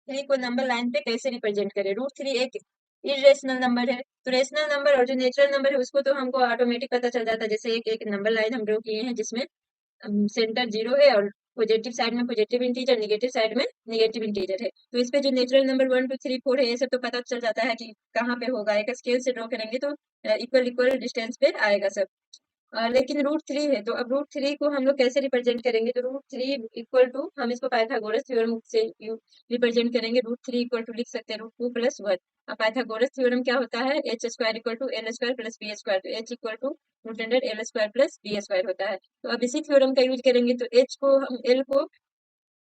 Three को number line पे कैसे रिप्रेजेंट करें। रूट थ्री एक इरेशनल नंबर है, तो रेशनल नंबर और जो नेचुरल नंबर है उसको तो हमको ऑटोमेटिक पता चल जाता है। जैसे एक एक नंबर लाइन हम ड्रॉ किए हैं जिसमें सेंटर जीरो है और पॉजिटिव साइड में पॉजिटिव इंटीजर, नेगेटिव साइड में नेगेटिव इंटीजर है। तो इस पे जो नेचुरल नंबर 1 2 3 4 है ये सब तो पता चल जाता है कि कहाँ पे होगा। एक स्केल से ड्रॉ करेंगे तो इक्वल इक्वल डिस्टेंस पे आएगा सब। लेकिन रूट थ्री है, तो अब रूट थ्री को हम लोग कैसे रिप्रेजेंट करेंगे। तो रूट थ्री इक्वल टू हम इसको पाइथागोरस थ्योरम से रिप्रेजेंट करेंगे। रूट थ्री इक्वल टू लिख सकते हैं रूट टू प्लस वन। अब पाइथागोरस थ्योरम क्या होता है, H square equal to L square plus B square. तो H equal to root under L square plus B square होता है। तो अब इसी थ्योरम का यूज करेंगे, तो एच को हम एल को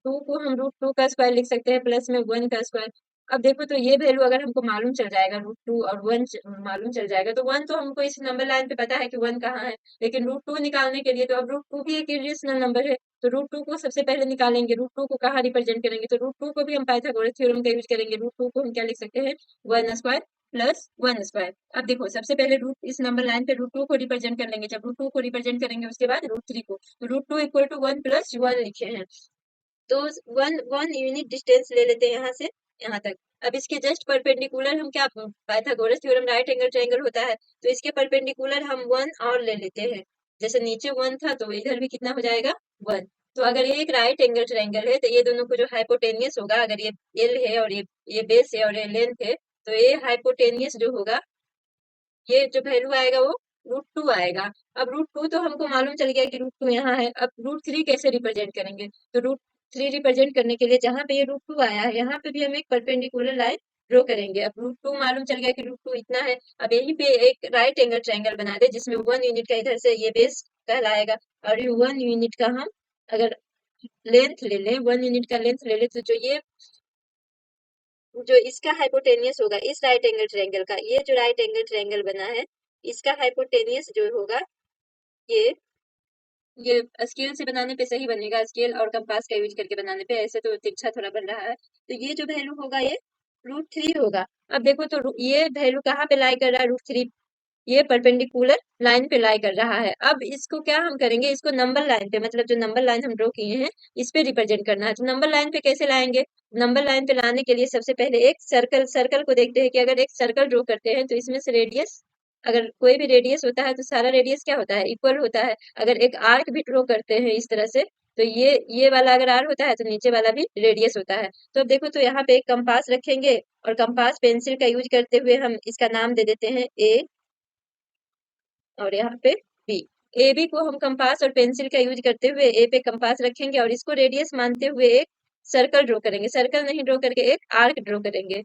टू को हम रूट टू का स्क्वायर लिख सकते हैं प्लस में वन का स्क्वायर। अब देखो तो ये वैल्यू अगर हमको मालूम चल जाएगा, रूट टू और वन मालूम चल जाएगा, तो वन तो हमको इस नंबर लाइन पे पता है कि वन कहाँ है। लेकिन रूट टू निकालने के लिए तो अब रूट टू भी एक इरेशनल नंबर है, तो रूट टू को सबसे पहले निकालेंगे। रूट टू को कहाँ रिप्रेजेंट करेंगे, तो रूट टू को भी हम पाइथागोरस थ्योरम का यूज करेंगे। रूट टू को हम क्या लिख सकते हैं, one square plus one square. अब देखो सबसे पहले रूट इस नंबर लाइन पे रूट टू को रिप्रेजेंट कर लेंगे। जब रूट टू को रिप्रेजेंट करेंगे उसके बाद रूट थ्री को, तो root two equal to one plus one लिखे हैं। तो वन वन यूनिट डिस्टेंस ले लेते हैं यहाँ से यहाँ तक। अब इसके जस्ट परपेंडिकुलर हम क्या, Pythagoras theorem right angle triangle होता है, तो इसके परपेंडिकुलर हम वन और ले लेते हैं। जैसे नीचे वन था तो इधर भी कितना हो जाएगा, वन। तो अगर ये एक राइट एंगल ट्रायंगल है तो ये दोनों को जो हाइपोटेनियस होगा, अगर ये एल है और ये बेस है और ये लेंथ है, तो ये हाइपोटेनियस जो होगा, ये जो वैल्यू आएगा वो रूट टू आएगा। अब रूट टू तो हमको मालूम चल गया कि रूट टू यहाँ है। अब रूट थ्री कैसे रिप्रेजेंट करेंगे, तो रूट थ्री रिप्रेजेंट करने के लिए जहां पे ये रूट टू आया है यहाँ पे भी हम एक परपेंडिकुलर लाइन ड्रॉ करेंगे। अब रूट टू मालूम चल गया कि रूट टू इतना है। अब यहीं पे एक राइट एंगल ट्रायंगल बना दे जिसमें वन यूनिट का इधर से ये बेस कहलाएगा, और ये वन यूनिट का हम अगर लेंथ ले लें, वन यूनिट का लेंथ ले लें, तो जो इसका हाइपोटेनियस होगा इस राइट एंगल ट्रायंगल का, ये जो राइट एंगल ट्रायंगल बना है इसका हाइपोटेनियस जो होगा, ये ये स्केल से बनाने पे सही बनेगा, स्केल और कंपास का यूज करके बनाने पे ऐसे तो तिरछा थोड़ा बन रहा है। तो ये जो वैल्यू होगा ये रूट थ्री होगा। अब देखो तो ये वैल्यू कहाँ पे लाई कर रहा है, रूट थ्री ये परपेंडिकुलर लाइन पे लाई कर रहा है। अब इसको क्या हम करेंगे, इसको नंबर लाइन पे, मतलब जो नंबर लाइन हम ड्रॉ किए हैं इस पे रिप्रेजेंट करना है। तो नंबर लाइन पे कैसे लाएंगे, नंबर लाइन पे लाने के लिए सबसे पहले एक सर्कल सर्कल को देखते हैं कि अगर एक सर्कल ड्रॉ करते हैं तो इसमें से रेडियस, अगर कोई भी रेडियस होता है तो सारा रेडियस क्या होता है, इक्वल होता है। अगर एक आर्क भी ड्रॉ करते हैं इस तरह से, तो ये वाला अगर आर होता है तो नीचे वाला भी रेडियस होता है। तो अब देखो तो यहाँ पे एक कंपास रखेंगे और कंपास पेंसिल का यूज करते हुए हम इसका नाम दे देते हैं ए, और यहाँ पे बी। ए बी को हम कंपास और पेंसिल का यूज करते हुए ए पे कंपास रखेंगे और इसको रेडियस मानते हुए एक सर्कल ड्रॉ करेंगे। सर्कल नहीं ड्रॉ करके एक आर्क ड्रॉ करेंगे।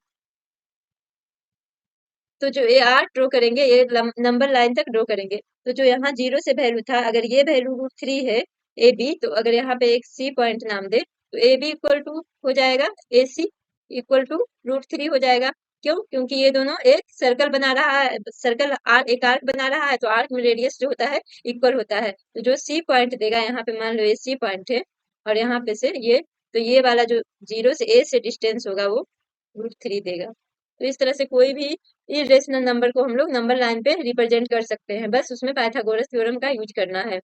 तो जो ये आर्क ड्रॉ करेंगे ये नंबर लाइन तक ड्रॉ करेंगे। तो जो यहाँ जीरो से वैल्यू था, अगर ये वैल्यू रूट थ्री है ए बी, तो अगर यहाँ पे एक सी पॉइंट नाम दे तो ए बी इक्वल टू हो जाएगा ए सी इक्वल टू रूट थ्री हो जाएगा। क्यों, क्योंकि ये दोनों एक सर्कल बना रहा है, सर्कल एक आर्क बना रहा है, तो आर्क में रेडियस जो होता है इक्वल होता है। तो जो सी पॉइंट देगा यहाँ पे, मान लो ये सी पॉइंट है और यहाँ पे से ये, तो ये वाला जो जीरो से ए से डिस्टेंस होगा वो रूट थ्री देगा। तो इस तरह से कोई भी इरेशनल नंबर को हम लोग नंबर लाइन पे रिप्रेजेंट कर सकते हैं, बस उसमें पाइथागोरस थ्योरम का यूज करना है।